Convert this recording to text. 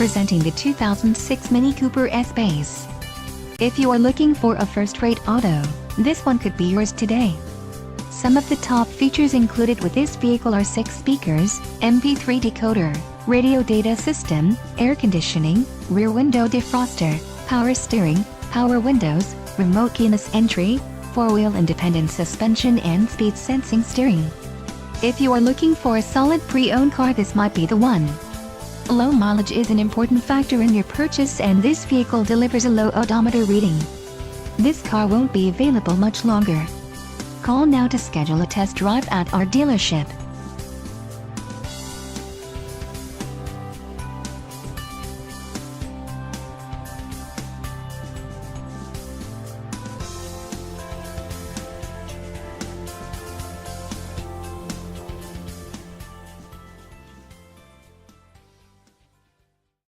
presenting the 2006 Mini Cooper S-Pace. If you are looking for a first-rate auto, this one could be yours today. Some of the top features included with this vehicle are 6 speakers, MP3 decoder, radio data system, air conditioning, rear window defroster, power steering, power windows, remote keyless entry, 4-wheel independent suspension and speed sensing steering. If you are looking for a solid pre-owned car, this might be the one. Low mileage is an important factor in your purchase, and this vehicle delivers a low odometer reading. This car won't be available much longer. Call now to schedule a test drive at our dealership.